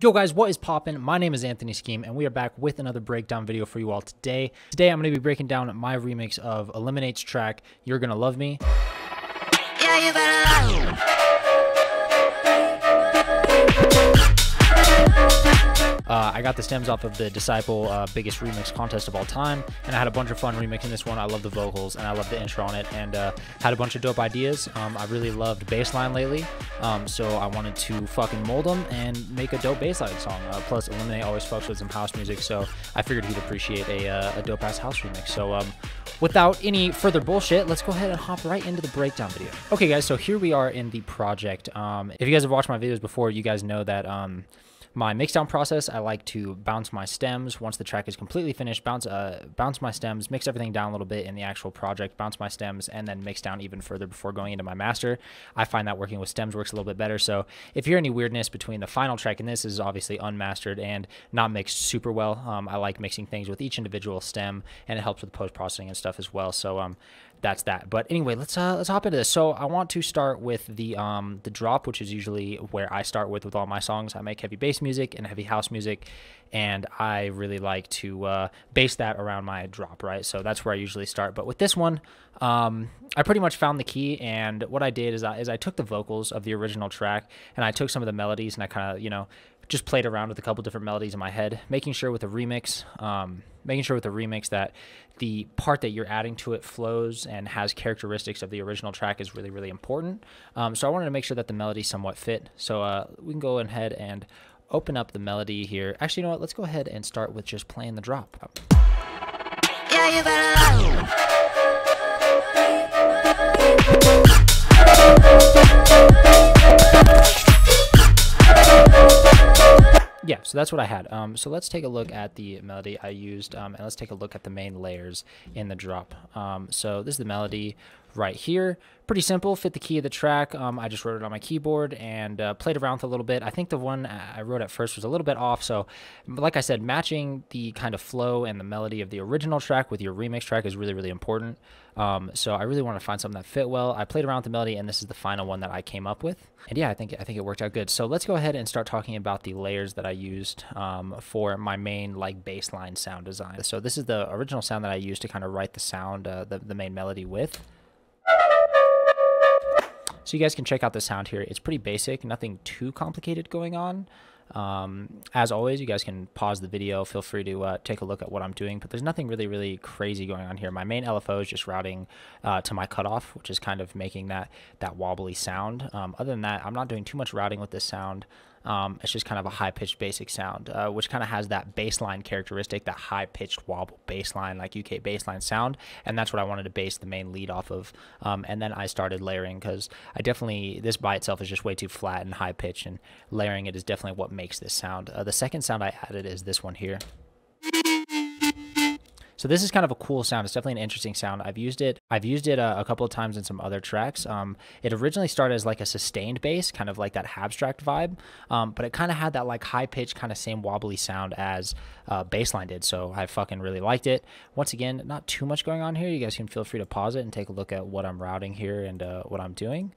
Yo guys, what is poppin'? My name is Anthony Scheme, and we are back with another breakdown video for you all today. Today I'm going to be breaking down my remix of Eliminate's track, You're Gonna Love Me. Yeah, you better love me. I got the stems off of the Disciple biggest remix contest of all time, and I had a bunch of fun remixing this one. I love the vocals, and I love the intro on it, and had a bunch of dope ideas. I really loved Bassline lately, so I wanted to fucking mold them and make a dope Bassline song. Plus, Eliminate always fucks with some house music, so I figured he'd appreciate a dope-ass house remix. So, without any further bullshit, let's go ahead and hop right into the breakdown video. Okay, guys, so here we are in the project. If you guys have watched my videos before, you guys know that my mixdown process, I like to bounce my stems. Once the track is completely finished, bounce my stems, mix everything down a little bit in the actual project, bounce my stems, and then mix down even further before going into my master. I find that working with stems works a little bit better. So if you hear any weirdness between the final track and this is obviously unmastered and not mixed super well, I like mixing things with each individual stem, and it helps with post-processing and stuff as well. So that's that. But anyway, let's hop into this. So I want to start with the drop, which is usually where I start with all my songs. I make heavy bass music and heavy house music, and I really like to base that around my drop, right? So that's where I usually start. But with this one, I pretty much found the key, and what I did is I took the vocals of the original track, and I took some of the melodies, and I kind of, you know, just played around with a couple different melodies in my head, making sure with the remix that the part that you're adding to it flows and has characteristics of the original track is really, really important. So I wanted to make sure that the melody somewhat fit. So we can go ahead and open up the melody here. Actually, you know what? Let's go ahead and start with just playing the drop. Yeah, you better love me. Yeah, so that's what I had. So let's take a look at the melody I used, and let's take a look at the main layers in the drop. So this is the melody right here. Pretty simple, fit the key of the track. I just wrote it on my keyboard and played around with it a little bit. I think the one I wrote at first was a little bit off. So like I said, matching the kind of flow and the melody of the original track with your remix track is really, really important. So I really want to find something that fit well. I played around with the melody, and this is the final one that I came up with. And yeah, I think it worked out good. So let's go ahead and start talking about the layers that I used for my main like bassline sound design. So this is the original sound that I used to kind of write the sound, the main melody with. So you guys can check out the sound here. It's pretty basic, nothing too complicated going on. As always, you guys can pause the video. Feel free to take a look at what I'm doing, but there's nothing really, really crazy going on here. My main LFO is just routing to my cutoff, which is kind of making that wobbly sound. Other than that, I'm not doing too much routing with this sound. It's just kind of a high-pitched basic sound, which kind of has that bassline characteristic, that high-pitched wobble bassline, like UK bassline sound, and that's what I wanted to base the main lead off of. And then I started layering, because this by itself is just way too flat and high-pitched, and layering it is definitely what makes this sound. The second sound I added is this one here. So this is kind of a cool sound. It's definitely an interesting sound. I've used it a couple of times in some other tracks. It originally started as like a sustained bass, kind of like that abstract vibe, but it kind of had that like high pitch, kind of same wobbly sound as Bassline did. So I fucking really liked it. Once again, not too much going on here. You guys can feel free to pause it and take a look at what I'm routing here and what I'm doing.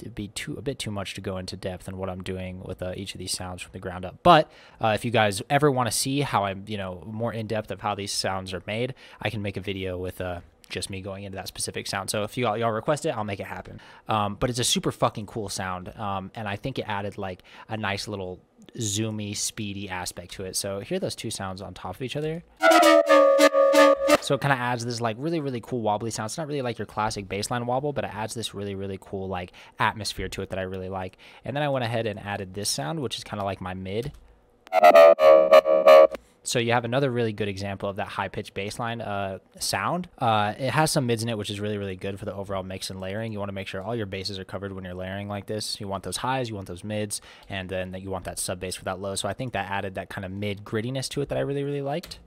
It'd be a bit too much to go into depth in what I'm doing with each of these sounds from the ground up. But if you guys ever want to see how I'm, more in depth of how these sounds are made, I can make a video with just me going into that specific sound. So if y'all request it, I'll make it happen. But it's a super fucking cool sound, and I think it added like a nice little zoomy, speedy aspect to it. So hear those two sounds on top of each other. So it kind of adds this like really, really cool wobbly sound. It's not really like your classic bassline wobble, but it adds this really, really cool like atmosphere to it that I really like. And then I went ahead and added this sound, which is kind of like my mid. So you have another really good example of that high-pitched bassline sound. It has some mids in it, which is really, really good for the overall mix and layering. You want to make sure all your basses are covered when you're layering like this. You want those highs, you want those mids, and then you want that sub bass for that low. So I think that added that kind of mid grittiness to it that I really, really liked.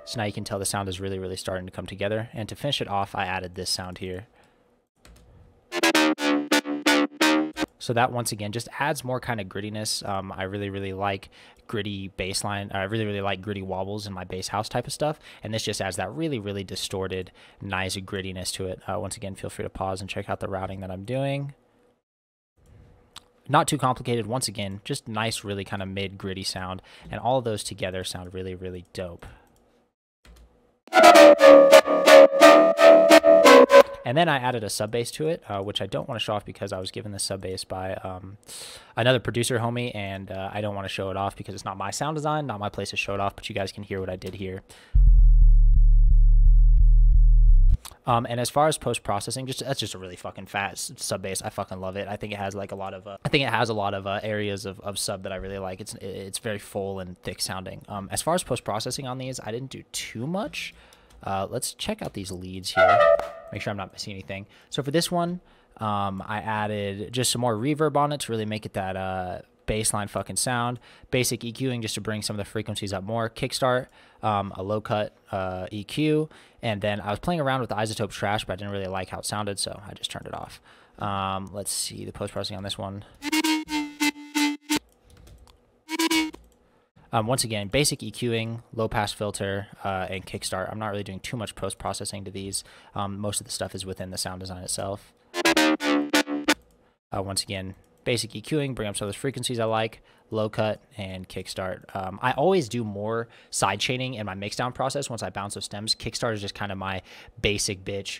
So now you can tell the sound is really, really starting to come together. And to finish it off, I added this sound here. So that, once again, just adds more kind of grittiness. I really, really like gritty bassline. I really, really like gritty wobbles in my bass house type of stuff. And this just adds that really, really distorted, nice grittiness to it. Once again, feel free to pause and check out the routing that I'm doing. Not too complicated. Once again, just nice, really kind of mid gritty sound, and all of those together sound really, really dope. And then I added a sub bass to it, which I don't want to show off because I was given the sub bass by another producer homie, and I don't want to show it off because it's not my sound design, not my place to show it off, but you guys can hear what I did here. And as far as post-processing, that's just a really fucking fast sub bass. I fucking love it. I think it has like a lot of areas of sub that I really like. It's very full and thick sounding. As far as post-processing on these, I didn't do too much. Let's check out these leads here. Make sure I'm not missing anything. So for this one, I added just some more reverb on it to really make it that baseline fucking sound. Basic EQing just to bring some of the frequencies up more. Kickstart, a low cut EQ, and then I was playing around with the isotope trash, but I didn't really like how it sounded, so I just turned it off. Let's see the post-processing on this one. Once again, basic EQing, low pass filter, and kickstart. I'm not really doing too much post-processing to these. Most of the stuff is within the sound design itself. Once again, basic EQing, bring up some of those frequencies I like, low cut, and kickstart. I always do more side chaining in my mixdown process once I bounce those stems. Kickstart is just kind of my basic bitch,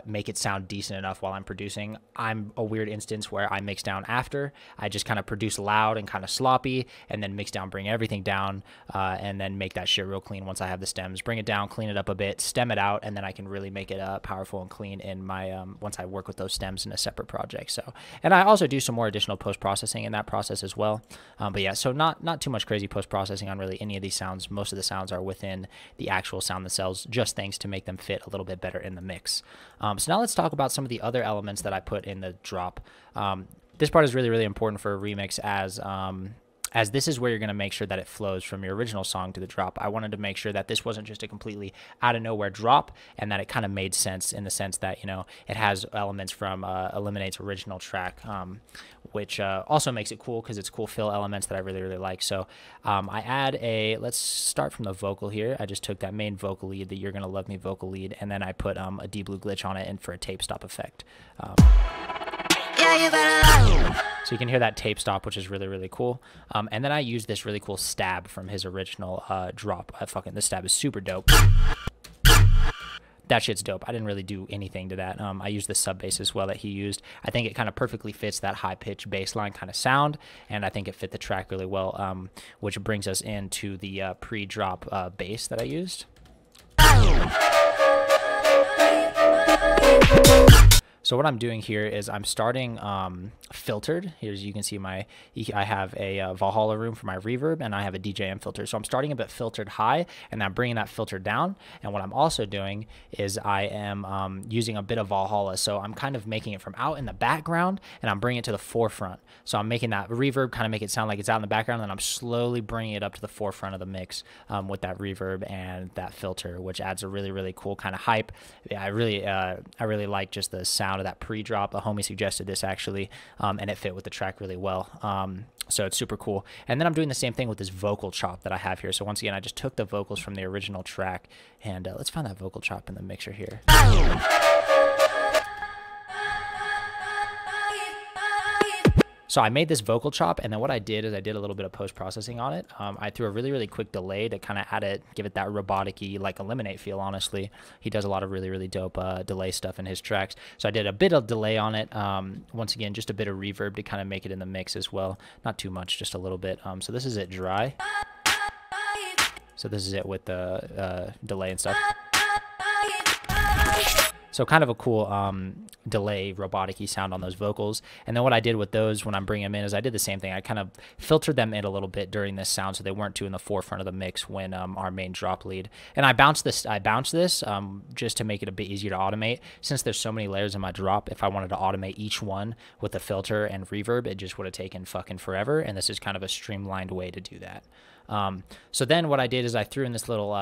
make it sound decent enough while I'm producing. I'm a weird instance where I mix down after. I just kind of produce loud and kind of sloppy, and then mix down, bring everything down, and then make that shit real clean once I have the stems. Bring it down, clean it up a bit, stem it out, and then I can really make it powerful and clean in my once I work with those stems in a separate project. So, and I also do some more additional post-processing in that process as well. But yeah, so not too much crazy post-processing on really any of these sounds. Most of the sounds are within the actual sound themselves, just things to make them fit a little bit better in the mix. So now let's talk about some of the other elements that I put in the drop. This part is really, really important for a remix as this is where you're going to make sure that it flows from your original song to the drop. I wanted to make sure that this wasn't just a completely out of nowhere drop, and that it kind of made sense in the sense that, you know, it has elements from Eliminate's original track, which also makes it cool because it's cool fill elements that I really, really like. So I add let's start from the vocal here. I just took that main vocal lead, the You're Gonna Love Me vocal lead, and then I put a D-Blue glitch on it and for a tape stop effect. So you can hear that tape stop, which is really, really cool. And then I use this really cool stab from his original drop. This stab is super dope. That shit's dope. I didn't really do anything to that. I used the sub bass as well that he used. I think it kind of perfectly fits that high-pitched bass line kind of sound, and I think it fit the track really well, which brings us into the pre-drop bass that I used. So what I'm doing here is I'm starting filtered. Here, as you can see, I have a Valhalla room for my reverb, and I have a DJM filter. So I'm starting a bit filtered high, and I'm bringing that filter down. And what I'm also doing is I am using a bit of Valhalla. So I'm kind of making it from out in the background, and I'm bringing it to the forefront. So I'm making that reverb kind of make it sound like it's out in the background, and I'm slowly bringing it up to the forefront of the mix with that reverb and that filter, which adds a really, really cool kind of hype. Yeah, I really like just the sound of that pre-drop. A homie suggested this actually, and it fit with the track really well. So it's super cool. And then I'm doing the same thing with this vocal chop that I have here. So once again, I just took the vocals from the original track, and let's find that vocal chop in the mixer here. So I made this vocal chop, and then what I did is I did a little bit of post-processing on it. I threw a really, really quick delay to kind of give it that robotic-y, like Eliminate feel, honestly. He does a lot of really, really dope delay stuff in his tracks. So I did a bit of delay on it. Once again, just a bit of reverb to kind of make it in the mix as well. Not too much, just a little bit. So this is it dry. So this is it with the delay and stuff. So kind of a cool delay, robotic-y sound on those vocals. And then what I did with those when I'm bringing them in is I did the same thing. I kind of filtered them in a little bit during this sound so they weren't too in the forefront of the mix when our main drop lead. And I bounced this just to make it a bit easier to automate. Since there's so many layers in my drop, if I wanted to automate each one with a filter and reverb, it just would have taken fucking forever. And this is kind of a streamlined way to do that. So then what I did is I threw in this little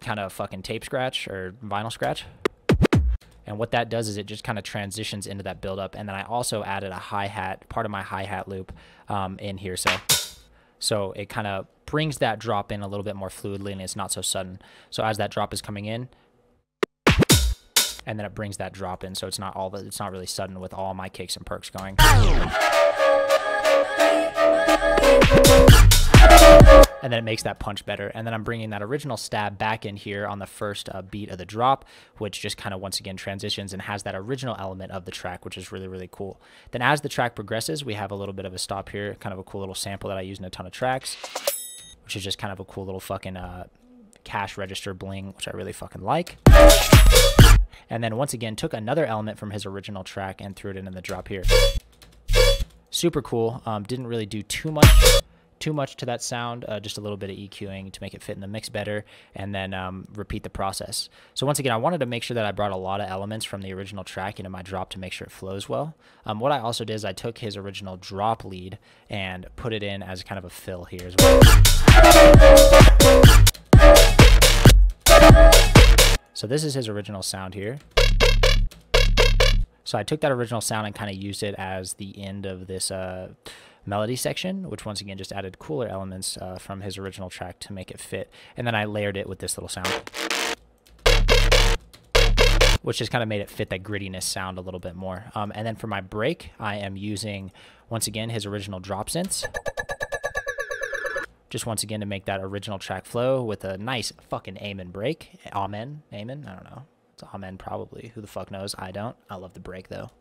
kind of fucking tape scratch or vinyl scratch. And what that does is it just kind of transitions into that buildup. And then I also added a hi-hat, part of my hi-hat loop in here. So it kind of brings that drop in a little bit more fluidly, and it's not so sudden. So as that drop is coming in, and then it brings that drop in, so it's not really sudden with all my kicks and perks going. and then it makes that punch better. And then I'm bringing that original stab back in here on the first beat of the drop, which just kind of once again transitions and has that original element of the track, which is really, really cool. Then as the track progresses, we have a little bit of a stop here, kind of a cool little sample that I use in a ton of tracks, which is just kind of a cool little fucking cash register bling, which I really fucking like. And then once again, took another element from his original track and threw it in the drop here. Super cool. Didn't really do too much to that sound, just a little bit of EQing to make it fit in the mix better, and then repeat the process. So once again, I wanted to make sure that I brought a lot of elements from the original track into my drop to make sure it flows well. What I also did is I took his original drop lead and put it in as kind of a fill here as well. So this is his original sound here. So I took that original sound and kind of used it as the end of this melody section, which once again just added cooler elements from his original track to make it fit. And then I layered it with this little sound, which just kind of made it fit that grittiness sound a little bit more. And then for my break, I am using, once again, his original drop synths. Just once again to make that original track flow with a nice fucking amen break. Amen? Amen? I don't know. It's amen probably. Who the fuck knows? I don't. I love the break though.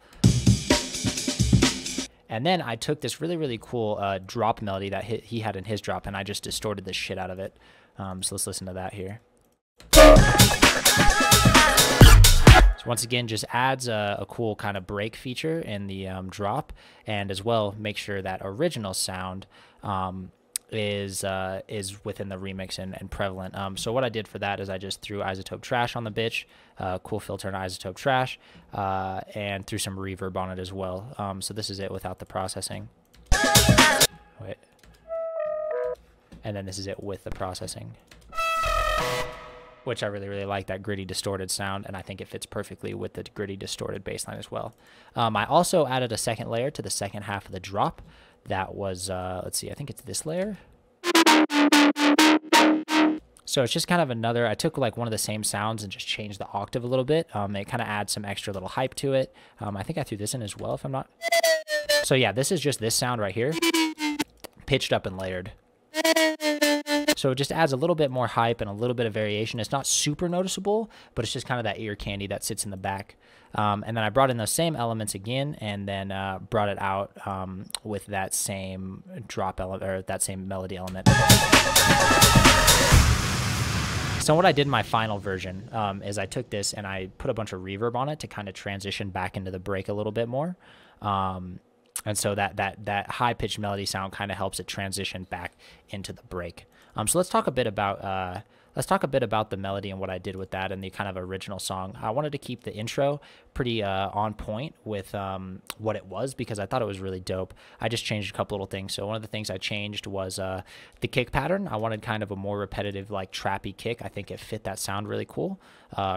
And then I took this really, really cool drop melody that he had in his drop, and I just distorted the shit out of it. So let's listen to that here. So once again, just adds a cool kind of break feature in the drop, and as well make sure that original sound is within the remix and prevalent. So what I did for that is I just threw isotope trash on the bitch, cool filter and isotope trash, and threw some reverb on it as well. So this is it without the processing. Wait. And then this is it with the processing, which I really, really like, that gritty distorted sound, and I think it fits perfectly with the gritty distorted bass line as well. I also added a second layer to the second half of the drop. That was, let's see, I think it's this layer. So it's just kind of another, I took like one of the same sounds and just changed the octave a little bit. It kind of adds some extra little hype to it. I think I threw this in as well, if I'm not. So yeah, this is just this sound right here, pitched up and layered. So it just adds a little bit more hype and a little bit of variation. It's not super noticeable, but it's just kind of that ear candy that sits in the back. And then I brought in those same elements again, and then brought it out with that same drop element, or that same melody element. So what I did in my final version is I took this and I put a bunch of reverb on it to kind of transition back into the break a little bit more. And so that high-pitched melody sound kind of helps it transition back into the break. So let's talk a bit about the melody and what I did with that and the kind of original song. I wanted to keep the intro pretty on point with what it was, because I thought it was really dope. I just changed a couple little things. So one of the things I changed was the kick pattern. I wanted kind of a more repetitive, like trappy kick. I think it fit that sound really cool,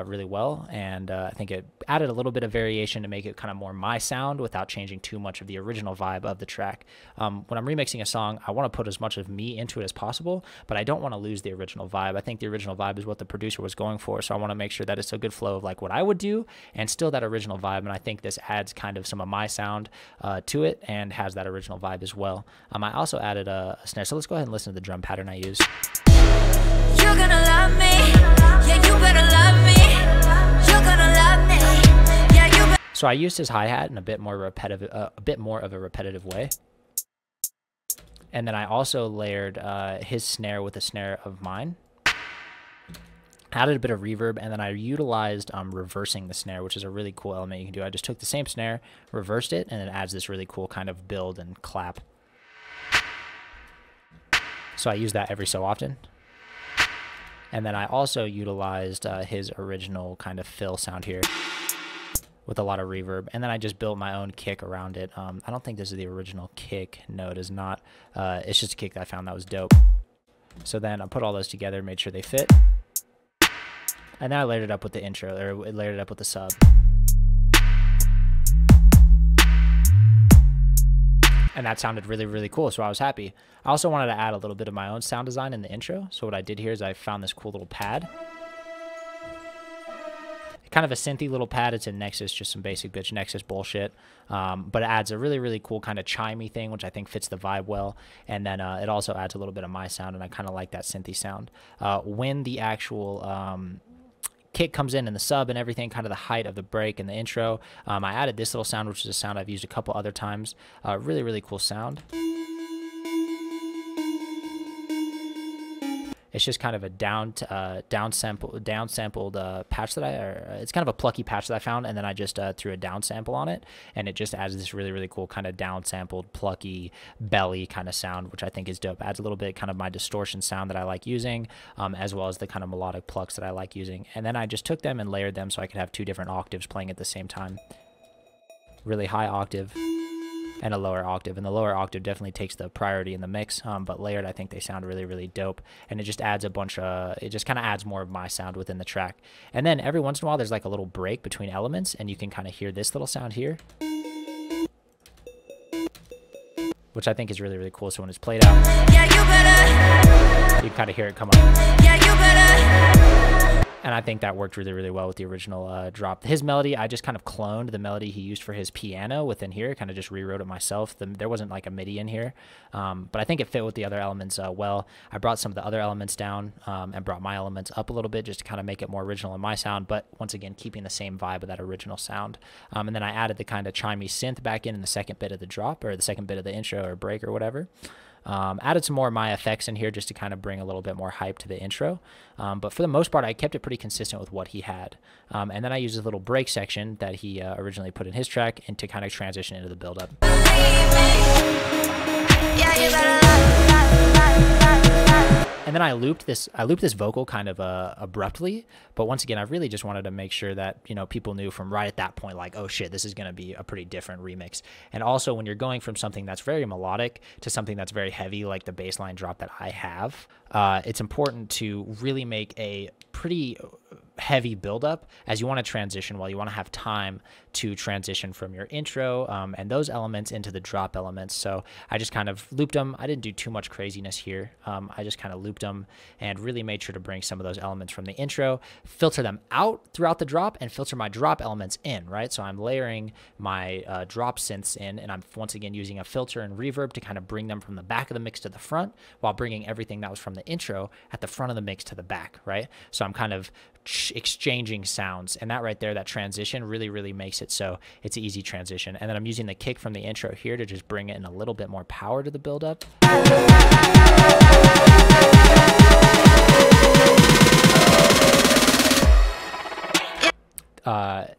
really well, and I think it added a little bit of variation to make it kind of more my sound without changing too much of the original vibe of the track. When I'm remixing a song, I want to put as much of me into it as possible, but I don't want to lose the original vibe. I think the original vibe is what the producer was going for, so I want to make sure that it's a good flow of like what I would do and still that original vibe, and I think this adds kind of some of my sound to it and has that original vibe as well. I also added a snare, so let's go ahead and listen to the drum pattern I used. You're gonna love me, yeah, you better love me. You're gonna love me, yeah, you better. So I used his hi-hat in a bit more of a repetitive way. And then I also layered his snare with a snare of mine. Added a bit of reverb, and then I utilized reversing the snare, which is a really cool element you can do. I just took the same snare, reversed it, and it adds this really cool kind of build and clap. So I use that every so often. And then I also utilized his original kind of fill sound here with a lot of reverb, and then I just built my own kick around it. I don't think this is the original kick. No, it is not. It's just a kick that I found that was dope. So then I put all those together, made sure they fit. And then I layered it up with the intro, or layered it up with the sub. And that sounded really, really cool, so I was happy. I also wanted to add a little bit of my own sound design in the intro. So what I did here is I found this cool little pad. kind of a synthy little pad. It's in Nexus, just some basic bitch Nexus bullshit. But it adds a really, really cool kind of chimey thing, which I think fits the vibe well. And then it also adds a little bit of my sound, and I kind of like that synthy sound. When the actual kick comes in the sub and everything, kind of the height of the break and the intro, I added this little sound, which is a sound I've used a couple other times. Really, really cool sound. It's just kind of a downsampled patch that it's kind of a plucky patch that I found, and then I just threw a down sample on it, and it just adds this really, really cool kind of downsampled, plucky, belly kind of sound, which I think is dope. Adds a little bit kind of my distortion sound that I like using, as well as the kind of melodic plucks that I like using. And then I just took them and layered them so I could have 2 different octaves playing at the same time. Really high octave and a lower octave, and the lower octave definitely takes the priority in the mix, but layered, I think they sound really, really dope, and it just adds a bunch of, it just kind of adds more of my sound within the track. And then every once in a while there's like a little break between elements, and you can kind of hear this little sound here, which I think is really, really cool. So when it's played out, you kind of hear it come up. And I think that worked really, really well with the original drop. His melody, I just kind of cloned the melody he used for his piano within here, kind of just rewrote it myself. There wasn't like a MIDI in here, but I think it fit with the other elements well. I brought some of the other elements down and brought my elements up a little bit just to kind of make it more original in my sound, but once again, keeping the same vibe of that original sound. And then I added the kind of chimey synth back in the second bit of the drop, or the second bit of the intro or break or whatever. Added some more of my effects in here just to kind of bring a little bit more hype to the intro. But for the most part, I kept it pretty consistent with what he had. And then I used this little break section that he originally put in his track and to kind of transition into the build-up. And then I looped this vocal kind of abruptly, but once again, I really just wanted to make sure that, you know, people knew from right at that point, like, oh shit, this is going to be a pretty different remix. And also when you're going from something that's very melodic to something that's very heavy, like the bassline drop that I have, it's important to really make a pretty heavy buildup as you want to transition, while you want to have time to transition from your intro and those elements into the drop elements. So I just kind of looped them. I didn't do too much craziness here. I just kind of looped them and really made sure to bring some of those elements from the intro, filter them out throughout the drop, and filter my drop elements in, right? So I'm layering my drop synths in, and I'm once again using a filter and reverb to kind of bring them from the back of the mix to the front, while bringing everything that was from the intro at the front of the mix to the back, right? So I'm kind of exchanging sounds, and that right there, that transition really makes it so it's an easy transition. And then I'm using the kick from the intro here to just bring in a little bit more power to the buildup.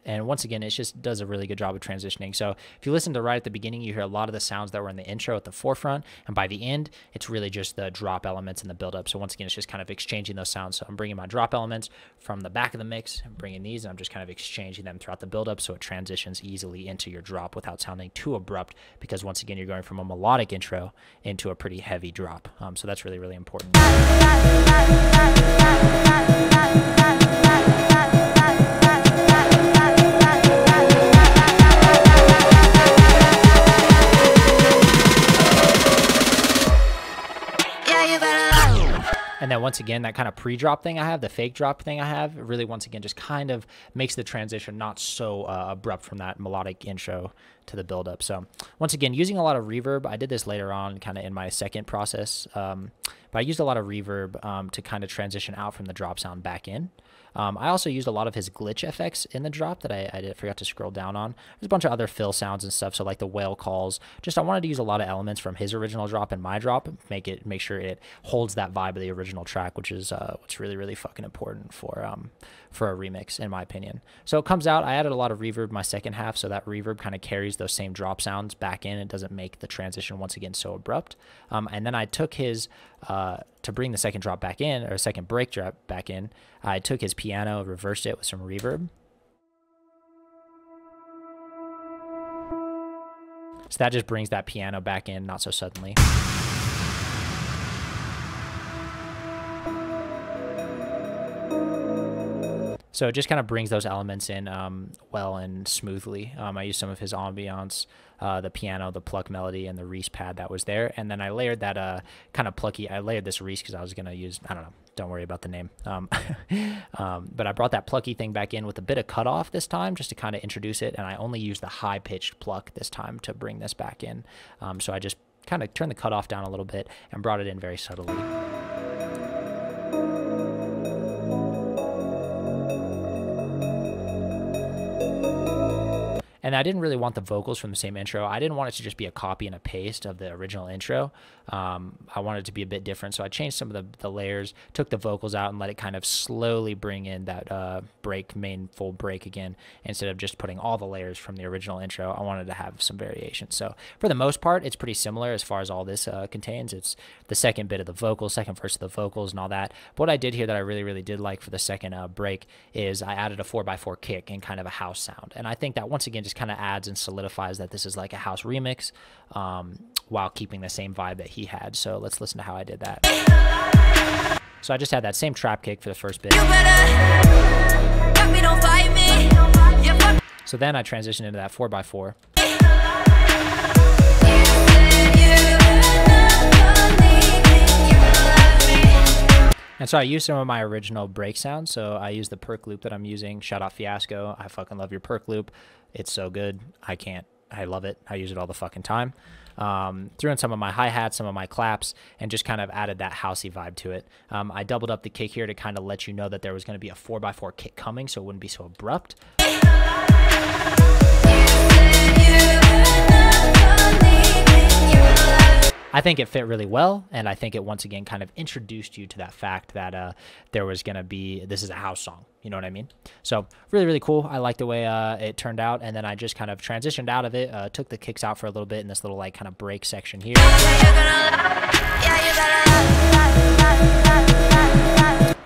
And once again, it just does a really good job of transitioning. So if you listen to right at the beginning, you hear a lot of the sounds that were in the intro at the forefront, and by the end, it's really just the drop elements and the buildup. So once again, it's just kind of exchanging those sounds. So I'm bringing my drop elements from the back of the mix, and bringing these, and I'm just kind of exchanging them throughout the buildup, so it transitions easily into your drop without sounding too abrupt, because once again, you're going from a melodic intro into a pretty heavy drop. So that's really important. And then once again, that kind of pre-drop thing I have, the fake drop thing I have, really once again just kind of makes the transition not so abrupt from that melodic intro to the build-up. So once again, using a lot of reverb. I did this later on kind of in my second process, but I used a lot of reverb to kind of transition out from the drop sound back in. I also used a lot of his glitch effects in the drop that I forgot to scroll down on. There's a bunch of other fill sounds and stuff, so like the whale calls. Just I wanted to use a lot of elements from his original drop and my drop, make sure it holds that vibe of the original track, which is what's really fucking important for a remix, in my opinion. So it comes out. I added a lot of reverb my second half, so that reverb kind of carries those same drop sounds back in. It doesn't make the transition once again so abrupt. And then I took his to bring the second drop back in, or second break drop back in, I took his piano, reversed it with some reverb. So that just brings that piano back in, not so suddenly. So it just kind of brings those elements in well and smoothly. I used some of his ambiance, the piano, the pluck melody, and the Reese pad that was there. And then I layered that kind of plucky. I layered this Reese because I was going to use, I don't know, don't worry about the name. But I brought that plucky thing back in with a bit of cutoff this time just to kind of introduce it. And I only used the high-pitched pluck this time to bring this back in. So I just kind of turned the cutoff down a little bit and brought it in very subtly. And I didn't really want the vocals from the same intro. I didn't want it to just be a copy and a paste of the original intro. I wanted it to be a bit different, so I changed some of the layers, took the vocals out, and let it kind of slowly bring in that main full break again, instead of just putting all the layers from the original intro. I wanted to have some variation. So for the most part, it's pretty similar as far as all this contains. It's the second bit of the vocals, second verse of the vocals, and all that. But what I did here that I really, really did like for the second break is I added a 4x4 kick and kind of a house sound. And I think that once again just kind of adds and solidifies that this is like a house remix while keeping the same vibe that he had. So let's listen to how I did that. So I just had that same trap kick for the first bit. So then I transitioned into that 4x4. And so I used some of my original break sounds. So I used the perk loop that I'm using. Shout out Fiasco. I fucking love your perk loop. It's so good. I love it. I use it all the fucking time. Threw in some of my hi-hats, some of my claps, and just kind of added that housey vibe to it. I doubled up the kick here to kind of let you know that there was going to be a 4x4 kick coming, so it wouldn't be so abrupt. I think it fit really well, and I think it once again kind of introduced you to that fact that there was going to be, this is a house song, you know what I mean? So really, really cool. I like the way it turned out, and then I just kind of transitioned out of it, took the kicks out for a little bit in this little like kind of break section here.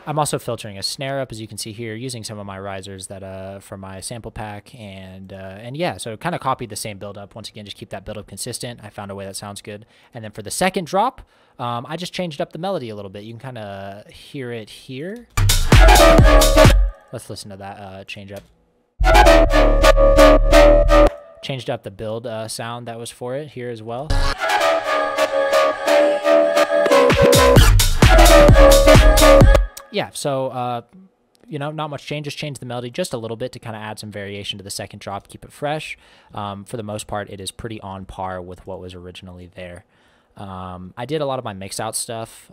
I'm also filtering a snare up, as you can see here, using some of my risers that from my sample pack, and yeah, so kind of copied the same build-up. Once again, just keep that build-up consistent. I found a way that sounds good. And then for the second drop, I just changed up the melody a little bit. You can kind of hear it here. Let's listen to that change up. Changed up the build sound that was for it here as well. Yeah, so, you know, not much change, just change the melody just a little bit to kind of add some variation to the second drop, keep it fresh. For the most part, it is pretty on par with what was originally there. I did a lot of my mix-out stuff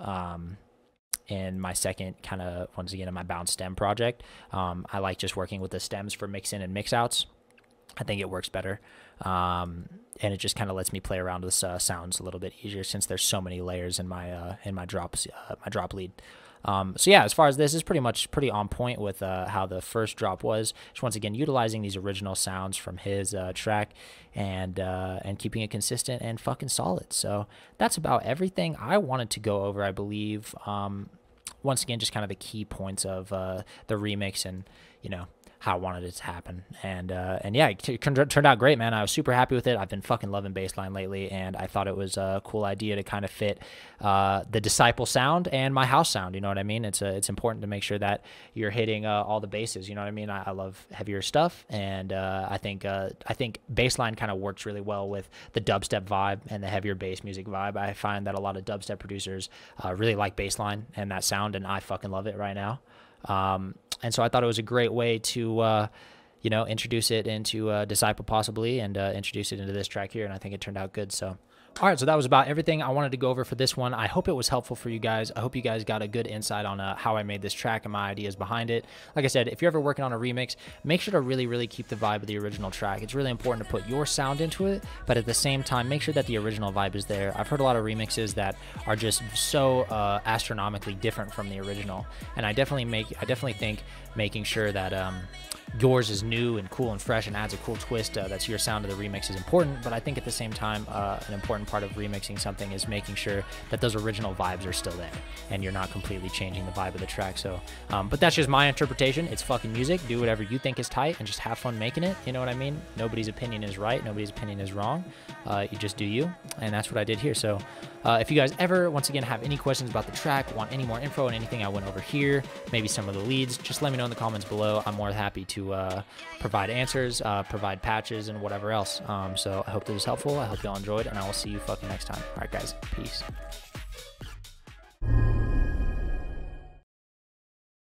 in my second kind of, once again, in my bounce stem project. I like just working with the stems for mix-in and mix-outs. I think it works better. And it just kind of lets me play around with sounds a little bit easier since there's so many layers in my drop lead. So yeah, as far as this is pretty on point with how the first drop was. Just once again utilizing these original sounds from his track and keeping it consistent and fucking solid. So that's about everything I wanted to go over, I believe. Once again, just kind of the key points of the remix and, you know, how I wanted it to happen. And yeah, it turned out great, man. I was super happy with it. I've been fucking loving Bassline lately, and I thought it was a cool idea to kind of fit the Disciple sound and my house sound, you know what I mean? It's important to make sure that you're hitting all the bases, you know what I mean? I love heavier stuff, and I think Bassline kind of works really well with the dubstep vibe and the heavier bass music vibe. I find that a lot of dubstep producers really like Bassline and that sound, and I fucking love it right now. And so I thought it was a great way to, you know, introduce it into Disciple possibly, and introduce it into this track here, and I think it turned out good. So, all right, so that was about everything I wanted to go over for this one. I hope it was helpful for you guys. I hope you guys got a good insight on how I made this track and my ideas behind it. Like I said, if you're ever working on a remix, make sure to really, really keep the vibe of the original track. It's really important to put your sound into it, but at the same time, make sure that the original vibe is there. I've heard a lot of remixes that are just so astronomically different from the original, and I definitely think making sure that yours is new and cool and fresh and adds a cool twist that's your sound to the remix is important. But I think at the same time, an important part of remixing something is making sure that those original vibes are still there and you're not completely changing the vibe of the track. So, but that's just my interpretation. It's fucking music. Do whatever you think is tight and just have fun making it. You know what I mean? Nobody's opinion is right. Nobody's opinion is wrong. You just do you. And that's what I did here. So if you guys ever, once again, have any questions about the track, want any more info on anything I went over here, maybe some of the leads, just let me know in the comments below. I'm more than happy to provide answers, provide patches, and whatever else. So I hope this was helpful. I hope y'all enjoyed, and I will see you fucking next time. All right, guys. Peace.